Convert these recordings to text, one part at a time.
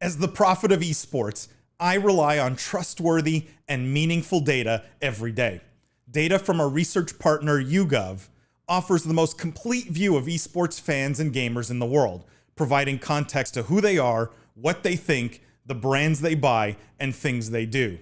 As the prophet of esports, I rely on trustworthy and meaningful data every day. Data from our research partner YouGov offers the most complete view of esports fans and gamers in the world, providing context to who they are, what they think, the brands they buy, and things they do.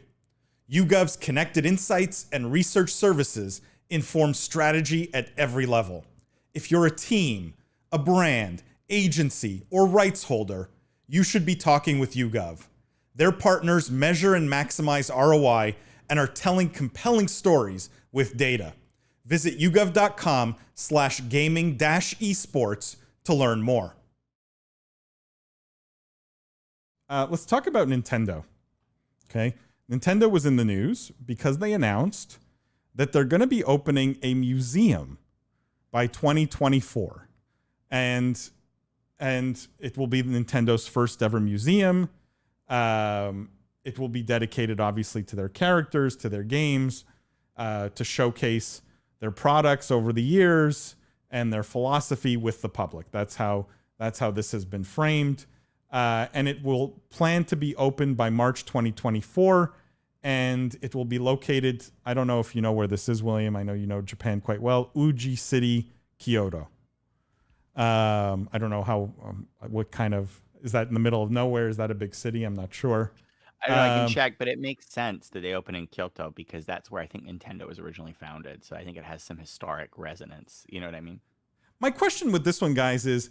YouGov's connected insights and research services inform strategy at every level. If you're a team, a brand, agency, or rights holder, you should be talking with YouGov. Their partners measure and maximize ROI and are telling compelling stories with data. Visit yougov.com/gaming-esports to learn more. Let's talk about Nintendo. Okay. Nintendo was in the news because they announced that they're going to be opening a museum by 2024. And it will be Nintendo's first ever museum. It will be dedicated, obviously, to their characters, to their games, to showcase their products over the years and their philosophy with the public. That's how this has been framed. And it will plan to be open by March 2024. And it will be located, I don't know if you know where this is, William. I know you know Japan quite well. Uji City, Kyoto. I don't know what kind of, is that in the middle of nowhere? Is that a big city? I'm not sure. I don't know, I can check, but it makes sense that they open in Kyoto because that's where I think Nintendo was originally founded. So I think it has some historic resonance. You know what I mean? My question with this one, guys, is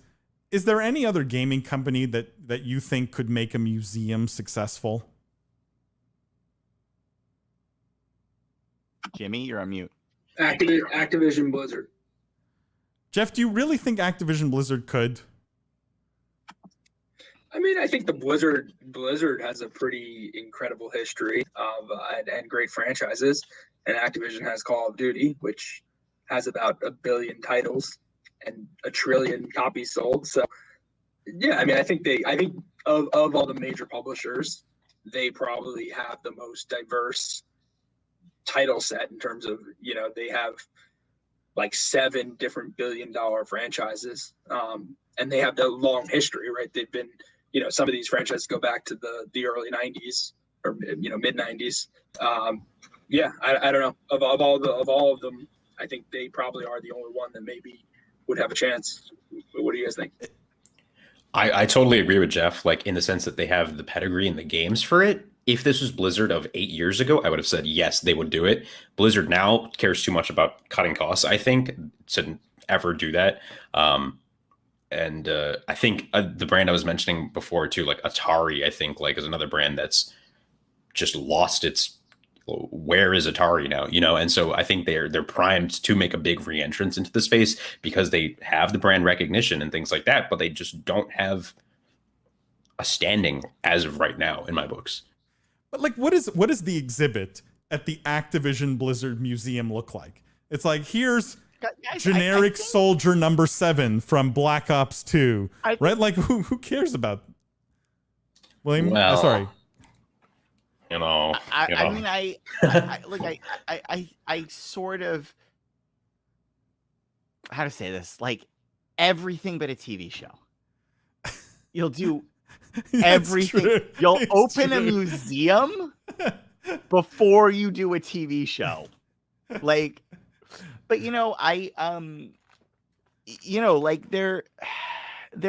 there any other gaming company that you think could make a museum successful? Jimmy, you're on mute. Activision Blizzard. Jeff, do you really think Activision Blizzard could? I mean, I think the Blizzard has a pretty incredible history of and great franchises, and Activision has Call of Duty, which has about 1 billion titles and 1 trillion copies sold. So, yeah, I mean, I think of all the major publishers, they probably have the most diverse title set in terms of, they have like 7 different billion-dollar franchises, and they have the long history, right? They've been, some of these franchises go back to the early 90s or mid 90s. Yeah, I don't know. Of all of them, I think they probably are the only one that maybe would have a chance. What do you guys think? I totally agree with Jeff, like in the sense that they have the pedigree and the games for it. If this was Blizzard of 8 years ago, I would have said, yes, they would do it. Blizzard now cares too much about cutting costs, I think, to ever do that. And I think the brand I was mentioning before too, like Atari, I think like is another brand that's just lost its, where is Atari now? And so I think they're primed to make a big re-entrance into the space because they have the brand recognition and things like that, but they just don't have a standing as of right now in my books. But like, what is the exhibit at the Activision Blizzard Museum look like? It's like, here's generic soldier number 7 from Black Ops 2, right? Like, who cares about William? Well, sorry. I mean, I sort of, how to say this, like everything but a TV show. You'll do everything. True. You'll It's open true. a museum before you do a TV show. Like, but like there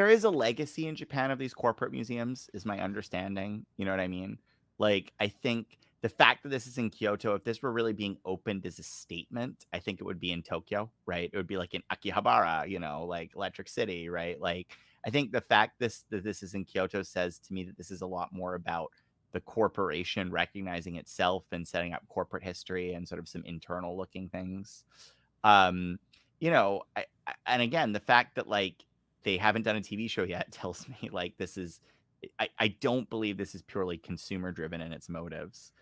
is a legacy in Japan of these corporate museums, is my understanding. You know what I mean? Like, I think the fact that this is in Kyoto, if this were really being opened as a statement, I think it would be in Tokyo, right? It would be like in Akihabara, like Electric City, right? Like, I think the fact that this is in Kyoto says to me that this is a lot more about the corporation recognizing itself and setting up corporate history and sort of some internal looking things. And again, the fact that like they haven't done a TV show yet tells me like this is, I don't believe this is purely consumer driven in its motives.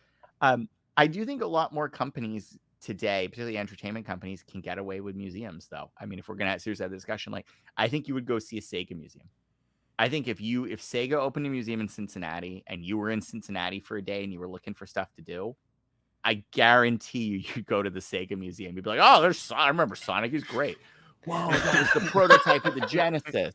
I do think a lot more companies today, particularly entertainment companies, can get away with museums though. I mean, if we're going to seriously have a discussion, like I think you would go see a Sega museum. I think if Sega opened a museum in Cincinnati and you were in Cincinnati for a day and you were looking for stuff to do, I guarantee you'd go to the Sega museum. You'd be like, oh, I remember Sonic. He's great. Whoa, that was the prototype of the Genesis.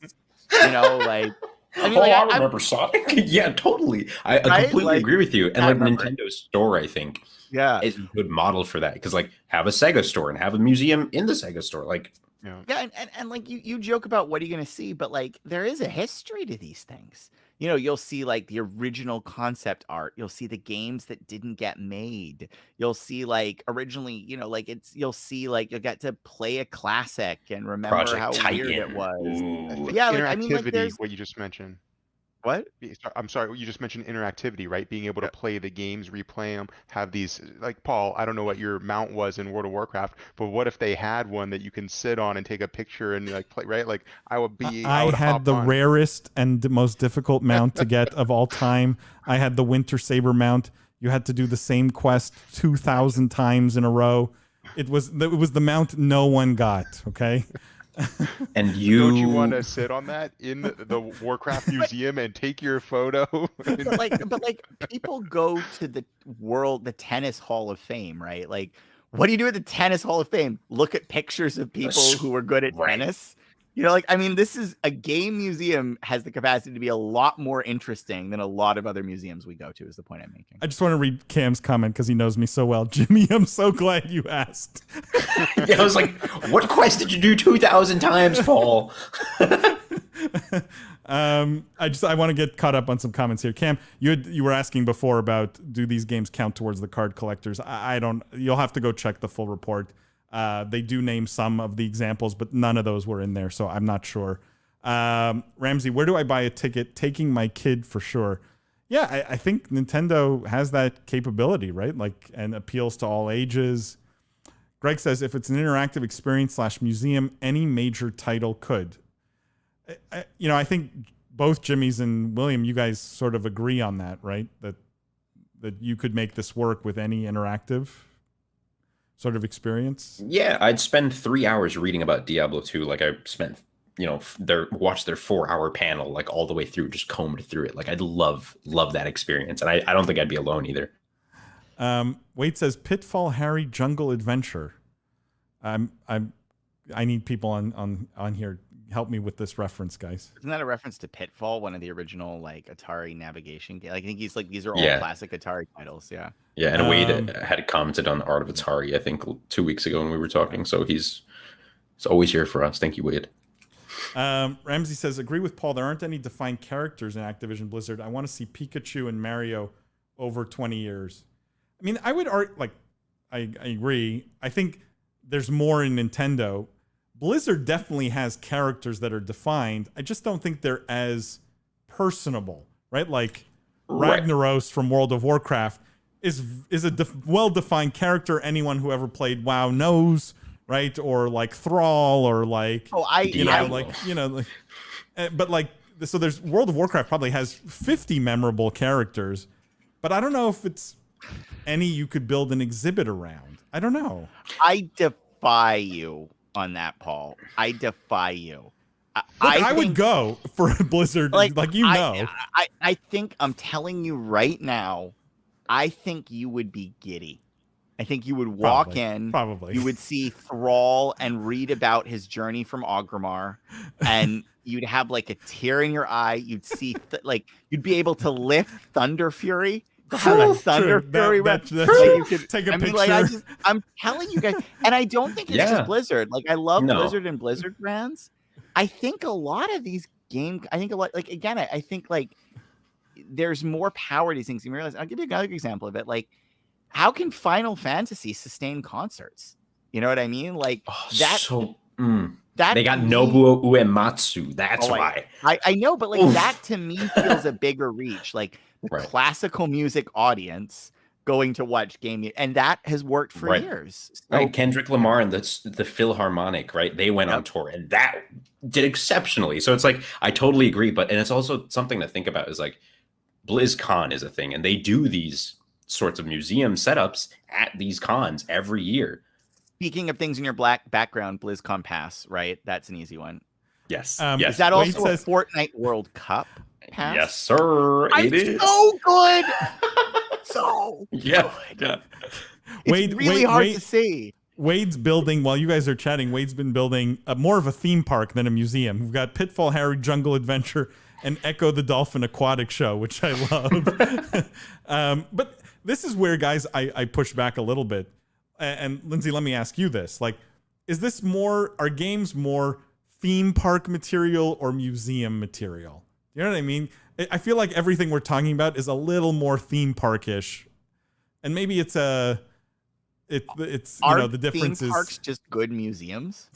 Like, I mean, like, I remember Sonic. Yeah, totally. I completely Like, agree with you. And I like remember. Nintendo's store, I think, Yeah. is a good model for that. Because like have a Sega store and have a museum in the Sega store. Like, Yeah, and like you joke about what are you going to see, but like there is a history to these things. You know, you'll see like the original concept art. You'll see the games that didn't get made. You'll see like originally, you know, like you'll see like you'll get to play a classic and remember Project how Titan. weird it was. Ooh. Yeah, like I mean, like Interactivity, there's what you just mentioned. what? I'm sorry, you just mentioned interactivity, right? Being able to play the games, replay them, have these, like Paul, I don't know what your mount was in World of Warcraft, but what if they had one that you can sit on and take a picture and like play, right? Like I would I had hop the on. rarest and most difficult mount to get of all time. I had the Winter Saber mount. You had to do the same quest 2,000 times in a row. It was the mount no one got, okay? And Don't you want to sit on that in the Warcraft museum and take your photo? But like people go to the tennis Hall of Fame, right? Like, what do you do at the tennis Hall of Fame? Look at pictures of people who were good at tennis. You know, like, I mean, this is a game museum has the capacity to be a lot more interesting than a lot of other museums we go to, is the point I'm making. I just want to read Cam's comment because he knows me so well. Jimmy, I'm so glad you asked. Yeah, I was like, what quest did you do 2,000 times, Paul? I want to get caught up on some comments here. Cam, you were asking before about do these games count towards the card collectors? I don't. You'll have to go check the full report. They do name some of the examples, but none of those were in there, so I'm not sure. Ramsey, where do I buy a ticket? Taking my kid for sure. Yeah, I think Nintendo has that capability, right? Like, and appeals to all ages. Greg says if it's an interactive experience / museum, any major title could. I think both Jimmy's and William, you guys sort of agree on that, right? That you could make this work with any interactive sort of experience. Yeah, I'd spend 3 hours reading about Diablo 2. Like I spent, watched their 4-hour panel, like all the way through, just combed through it. Like I'd love that experience. And I don't think I'd be alone either. Wade says Pitfall Harry Jungle Adventure. I need people on here. Help me with this reference, guys. Isn't that a reference to Pitfall, one of the original like Atari navigation games? Like, I think he's like these are all classic Atari titles. Yeah. Yeah, and Wade had commented on the Art of Atari, I think 2 weeks ago when we were talking. So he's always here for us. Thank you, Wade. Ramsey says, agree with Paul. There aren't any defined characters in Activision Blizzard. I want to see Pikachu and Mario over 20 years. I mean, I would I agree. I think there's more in Nintendo. Blizzard definitely has characters that are defined. I just don't think they're as personable, right? Like Ragnaros from World of Warcraft is a well-defined character. Anyone who ever played WoW knows, right? Or like Thrall, or like but like so. There's World of Warcraft probably has 50 memorable characters, but I don't know if it's any you could build an exhibit around. I don't know. I defy you on that, Paul. I defy you. I would go for a Blizzard, like I think I'm telling you right now, I think you would be giddy. I think you would walk in, you would see Thrall and read about his journey from Orgrimmar, and you'd have like a tear in your eye. You'd see you'd be able to lift Thunder Fury. Thunder Fury, you could take a picture. I'm telling you guys, and I don't think it's just Blizzard. Like I love Blizzard and Blizzard brands. I think a lot of these games. I think a lot. Like again, I think like there's more power to these things. You realize. I'll give you another example of it. Like, how can Final Fantasy sustain concerts? You know what I mean? Like that. That they got Nobuo Uematsu. That's why. I know, but like that to me feels a bigger reach. Like the classical music audience going to watch game, and that has worked for years. So, right, Kendrick Lamar and the Philharmonic, right? They went on tour, and that did exceptionally. So it's like I totally agree, and it's also something to think about. Is like BlizzCon is a thing, and they do these sorts of museum setups at these cons every year. Speaking of things in your black background, BlizzCon Pass, right? That's an easy one. Yes. Yes. Is that also a Fortnite World Cup pass? Yes, sir. It is so good. So good. Yeah. It's really hard to see. Wade's building, while you guys are chatting, Wade's been building more of a theme park than a museum. We've got Pitfall Harry Jungle Adventure and Echo the Dolphin Aquatic Show, which I love. But this is where, guys, I push back a little bit. And Lindsay, let me ask you this. Like, is this are games more theme park material or museum material? You know what I mean? I feel like everything we're talking about is a little more theme park-ish. And maybe it's the difference theme is parks just good museums.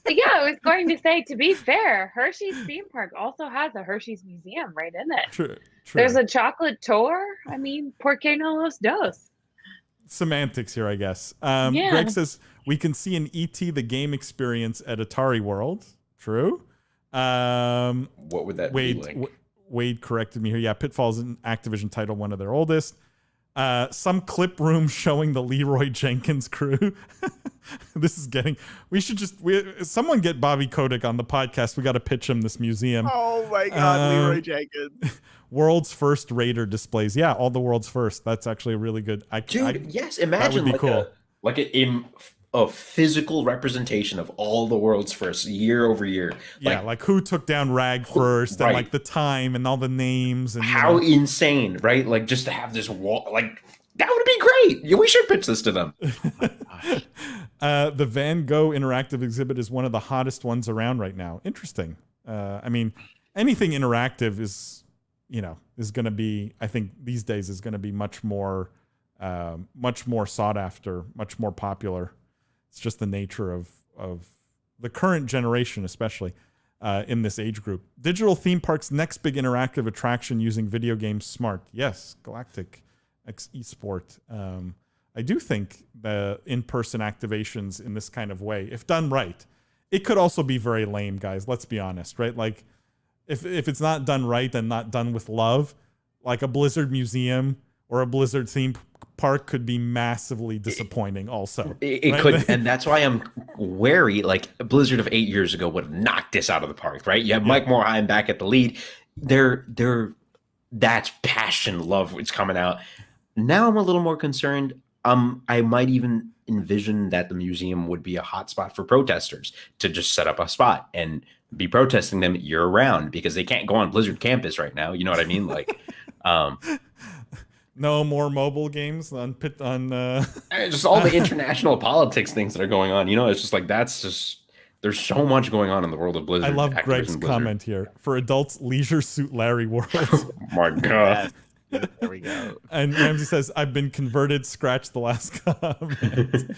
Yeah, I was going to say, to be fair, Hershey's theme park also has a Hershey's museum right in it. True. There's a chocolate tour. I mean, ¿por qué no los dos? Semantics here, I guess. Yeah. Greg says we can see an ET the game experience at Atari World. True. What would that be like? Wade corrected me here. Yeah, Pitfall's an Activision title, one of their oldest. Some clip room showing the Leroy Jenkins crew. This is someone get Bobby Kotick on the podcast. We got to pitch him this museum. Oh my God, Leroy Jenkins. World's first Raider displays. Yeah, all the world's first. That's actually a really good. Yes, imagine that would be cool. A physical representation of all the world's first year over year. Yeah, like who took down Rag first, and like the time and all the names and how insane, right? Like just to have this wall, like that would be great. Yeah, we should pitch this to them. The Van Gogh interactive exhibit is one of the hottest ones around right now. Interesting. I mean, anything interactive is going to be, I think these days is going to be much more sought after, much more popular. It's just the nature of the current generation, especially in this age group. Digital theme parks' next big interactive attraction using video games smart. Yes, Galactic X Esport. I do think the in-person activations in this kind of way, if done right, it could also be very lame, guys. Let's be honest, right? Like if it's not done right and not done with love, like a Blizzard museum or a Blizzard theme park could be massively disappointing also. It right? could, and that's why I'm wary. Like Blizzard of 8 years ago would have knocked this out of the park, right? You have Mike Morhaime back at the lead. That's passion, love, it's coming out. Now I'm a little more concerned. I might even envision that the museum would be a hotspot for protesters to just set up a spot and be protesting them year round because they can't go on Blizzard campus right now. You know what I mean? Like, no more mobile games on just all the international politics things that are going on. It's just like there's so much going on in the world of Blizzard. I love Greg's comment here. For adults, Leisure Suit Larry World. Oh my God. Yes. There we go. And Ramsey says, I've been converted. Scratch the last comment.